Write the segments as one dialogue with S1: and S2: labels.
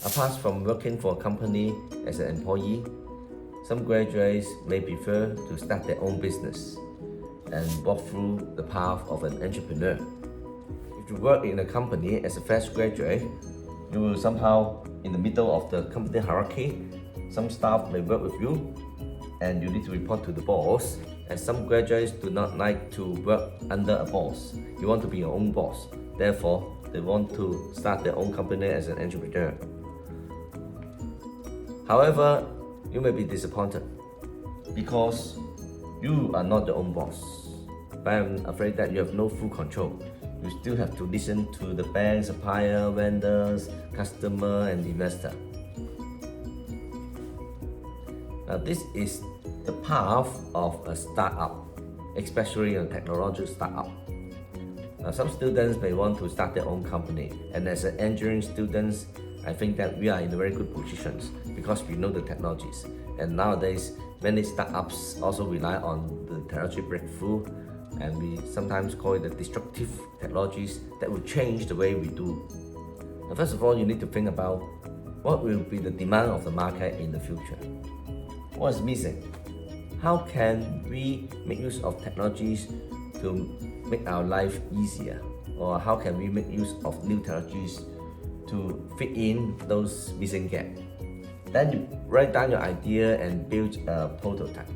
S1: Apart from working for a company as an employee, some graduates may prefer to start their own business and walk through the path of an entrepreneur. If you work in a company as a fresh graduate, you will somehow in the middle of the company hierarchy. Some staff may work with you and you need to report to the boss, as some graduates do not like to work under a boss. You want to be your own boss. Therefore, they want to start their own company as an entrepreneur. However, you may be disappointed because you are not your own boss. But I'm afraid that you have no full control. You still have to listen to the bank, supplier, vendors, customer, and investor. Now, this is the path of a startup, especially a technological startup. Now, some students may want to start their own company, and as an engineering students, I think that we are in a very good positions because we know the technologies. And nowadays, many startups also rely on the technology breakthrough, and we sometimes call it the disruptive technologies that will change the way we do. Now, first of all, you need to think about what will be the demand of the market in the future. What is missing? How can we make use of technologies to make our life easier? Or how can we make use of new technologies to fit in those missing gaps? Then you write down your idea and build a prototype.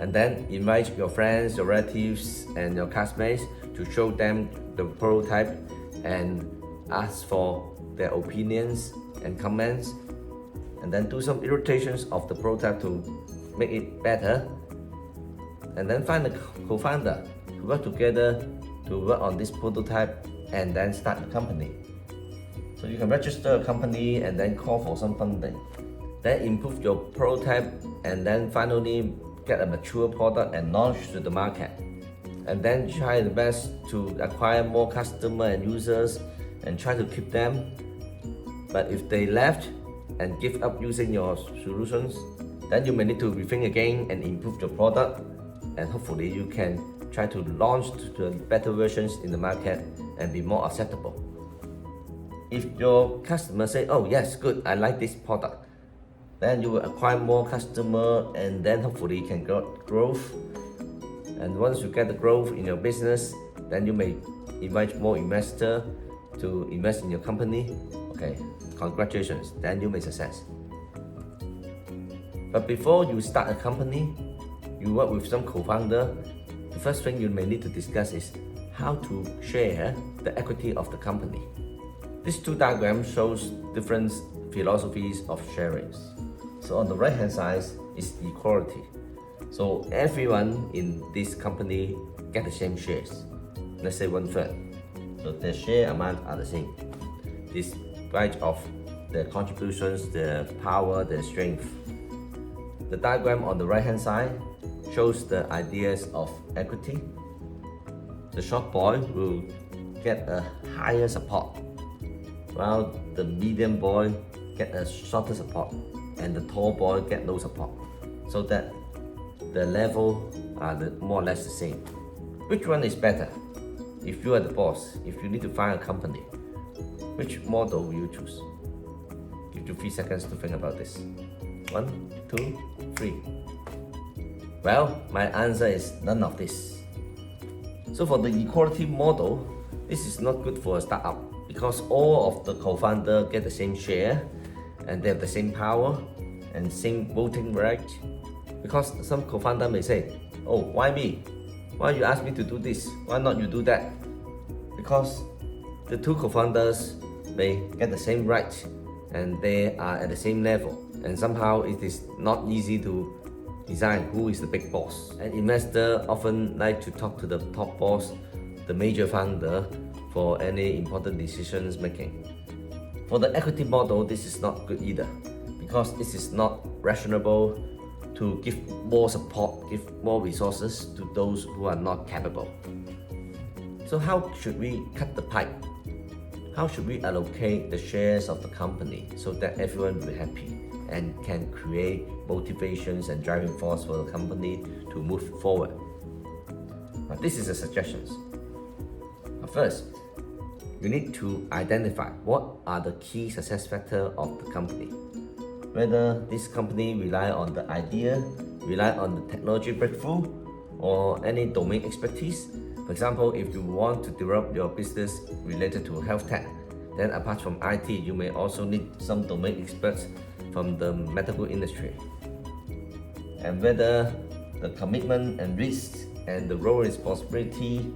S1: And then invite your friends, your relatives, and your classmates to show them the prototype and ask for their opinions and comments. And then do some iterations of the prototype to make it better. And then find a co-founder to work together to work on this prototype and then start a company. So you can register a company and then call for some funding. Then improve your prototype and then finally get a mature product and launch to the market. And then try the best to acquire more customers and users and try to keep them. But if they left and give up using your solutions, then you may need to rethink again and improve your product, and hopefully you can try to launch to better versions in the market and be more acceptable. If your customers say, oh yes, good, I like this product, then you will acquire more customers and then hopefully you can get growth. And once you get the growth in your business, then you may invite more investors to invest in your company. Okay, congratulations, then you may success. But before you start a company, you work with some co-founder, the first thing you may need to discuss is how to share the equity of the company. These two diagrams shows different philosophies of sharing. So on the right hand side is equality. So everyone in this company get the same shares. Let's say 1/3. So the share amount are the same. Despite of their contributions, their power, their strength. The diagram on the right hand side shows the ideas of equity. The short boy will get a higher support, while the medium boy get a shorter support and the tall boy get no support, so that the level are more or less the same. Which one is better? If you are the boss, if you need to find a company, which model will you choose? Give you 3 seconds to think about this. 1, 2, 3. Well, my answer is none of this. So for the equality model, this is not good for a startup because all of the co-founder get the same share and they have the same power and same voting right. Because some co-founder may say, oh, why me? Why you ask me to do this? Why not you do that? Because the two co-founders may get the same right and they are at the same level, and somehow it is not easy to decide who is the big boss. An investor often like to talk to the top boss, the major founder, for any important decisions making. For the equity model, this is not good either, because this is not rational to give more support, give more resources to those who are not capable. So how should we cut the pipe? How should we allocate the shares of the company so that everyone will be happy and can create motivations and driving force for the company to move forward? Now, this is a suggestion. First, you need to identify what are the key success factors of the company. Whether this company rely on the idea, rely on the technology breakthrough, or any domain expertise. For example, if you want to develop your business related to health tech, then apart from IT, you may also need some domain experts from the medical industry. And whether the commitment and risk and the role responsibility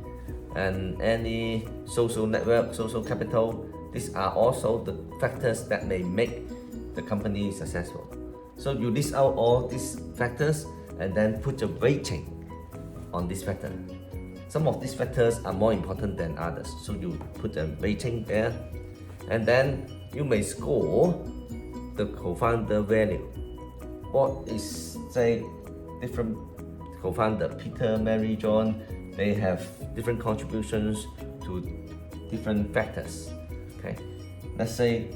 S1: and any social network, social capital, these are also the factors that may make the company successful. So you list out all these factors and then put a weighting on this factor. Some of these factors are more important than others, so you put a weighting there, and then you may score the co-founder value. What is, say, different co-founder, Peter, Mary, John, they have different contributions to different factors. Okay, let's say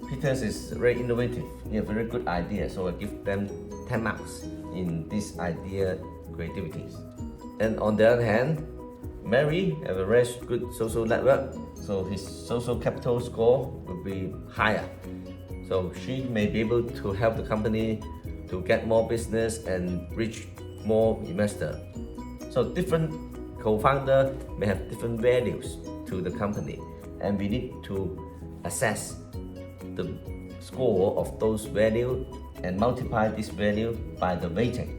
S1: Peter's is very innovative, he has a very good idea, so I give them 10 marks in this idea creativities. And on the other hand, Mary have a very good social network, so his social capital score will be higher. So she may be able to help the company to get more business and reach more investors. So different co-founder may have different values to the company, and we need to assess the score of those values and multiply this value by the weighting.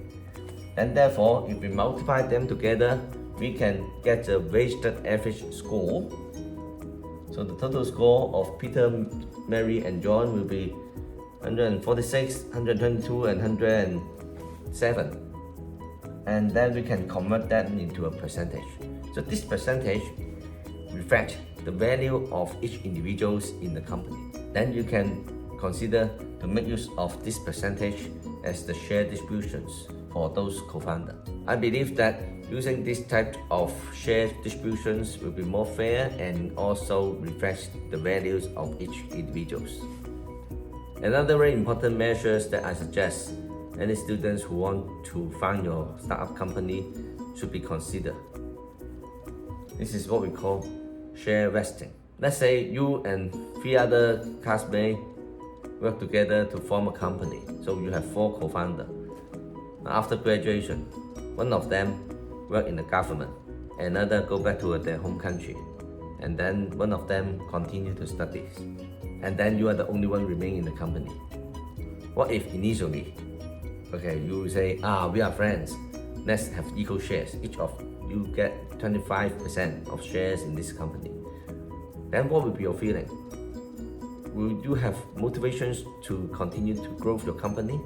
S1: And therefore, if we multiply them together, we can get a weighted average score. So the total score of Peter, Mary, and John will be 146, 122, and 107. And then we can convert that into a percentage. So this percentage reflects the value of each individual in the company. Then you can consider to make use of this percentage as the share distributions for those co-founders. I believe that using this type of share distributions will be more fair and also reflects the values of each individuals. Another very important measures that I suggest any students who want to found your startup company should be considered. This is what we call share vesting. Let's say you and 3 other classmates work together to form a company. So you have 4 co-founders. After graduation, one of them work in the government, another go back to their home country, and then one of them continue to study. And then you are the only one remaining in the company. What if initially, okay, you say, we are friends, let's have equal shares, each of you get 25% of shares in this company. Then what will be your feeling? Will you have motivations to continue to grow your company?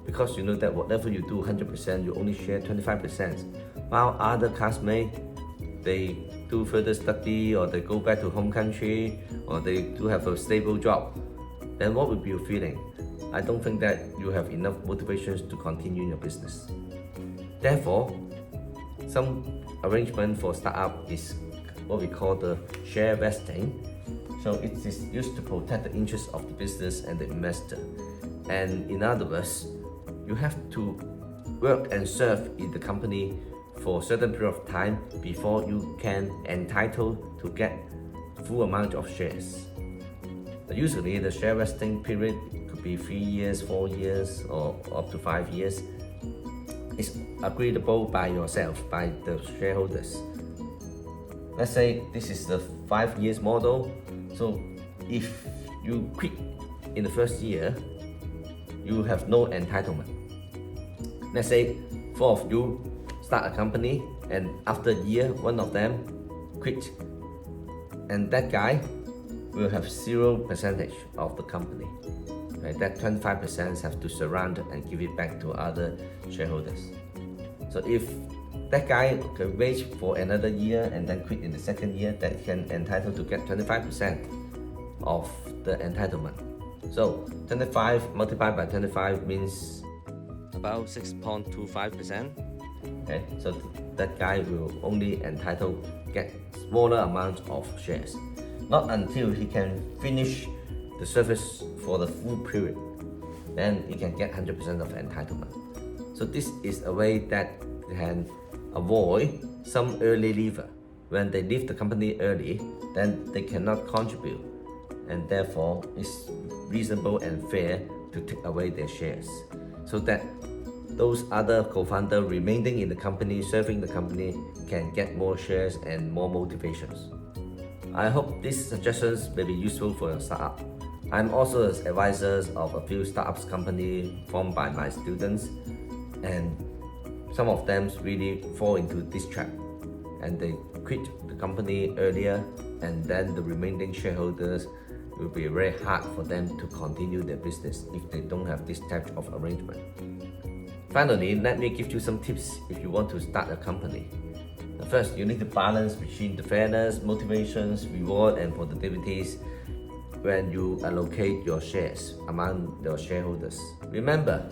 S1: Because you know that whatever you do 100%, you only share 25%. While other classmates, they do further study, or they go back to home country, or they do have a stable job. Then what will be your feeling? I don't think that you have enough motivations to continue your business. Therefore, some arrangement for startup is what we call the share vesting. So it is used to protect the interests of the business and the investor. And in other words, you have to work and serve in the company for a certain period of time before you can entitle to get full amount of shares. Usually the share vesting period could be 3 years, 4 years, or up to 5 years. It's agreeable by yourself, by the shareholders. Let's say this is the 5 years model. So if you quit in the first year, you have no entitlement. Let's say 4 of you start a company, and after a year, one of them quit, and that guy will have 0% of the company. Right? That 25% have to surround and give it back to other shareholders. So if that guy can wait for another year and then quit in the second year, that he can entitled to get 25% of the entitlement. So 25 multiplied by 25 means about 6.25%. Okay, so that guy will only entitled get smaller amount of shares. Not until he can finish the service for the full period, then he can get 100% of entitlement. So this is a way that can avoid some early leaver. when they leave the company early, then they cannot contribute, and therefore it's reasonable and fair to take away their shares so that those other co-founders remaining in the company, serving the company, can get more shares and more motivations. I hope these suggestions may be useful for your startup. I'm also an advisor of a few startups company formed by my students, and some of them really fall into this trap and they quit the company earlier, and then the remaining shareholders will be very hard for them to continue their business if they don't have this type of arrangement. Finally, let me give you some tips if you want to start a company. First, you need to balance between the fairness, motivations, reward, and productivities when you allocate your shares among your shareholders. Remember,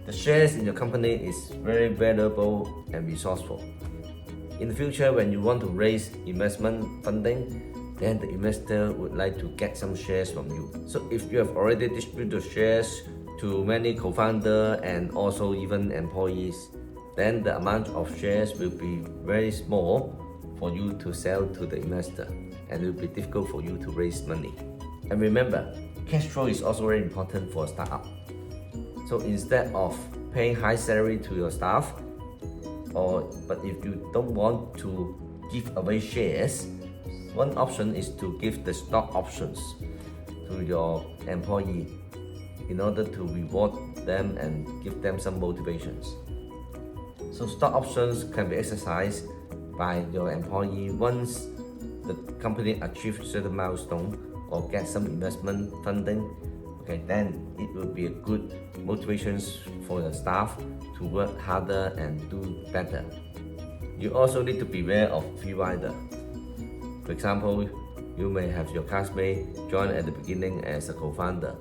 S1: the shares in your company is very valuable and resourceful. In the future, when you want to raise investment funding, then the investor would like to get some shares from you. So if you have already distributed shares to many co-founders and also even employees, then the amount of shares will be very small for you to sell to the investor, and it will be difficult for you to raise money. And remember, cash flow is also very important for a startup. So instead of paying high salary to your staff, but if you don't want to give away shares, one option is to give the stock options to your employee in order to reward them and give them some motivations. So stock options can be exercised by your employee once the company achieves certain milestone or get some investment funding. Then it will be a good motivation for your staff to work harder and do better. You also need to be aware of free rider. For example, you may have your classmate join at the beginning as a co-founder,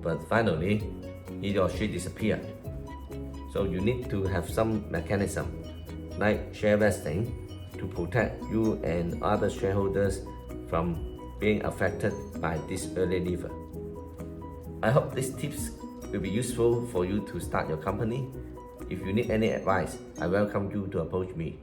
S1: but finally he or she disappeared. So you need to have some mechanism like share vesting to protect you and other shareholders from being affected by this early leaver. I hope these tips will be useful for you to start your company. If you need any advice, I welcome you to approach me.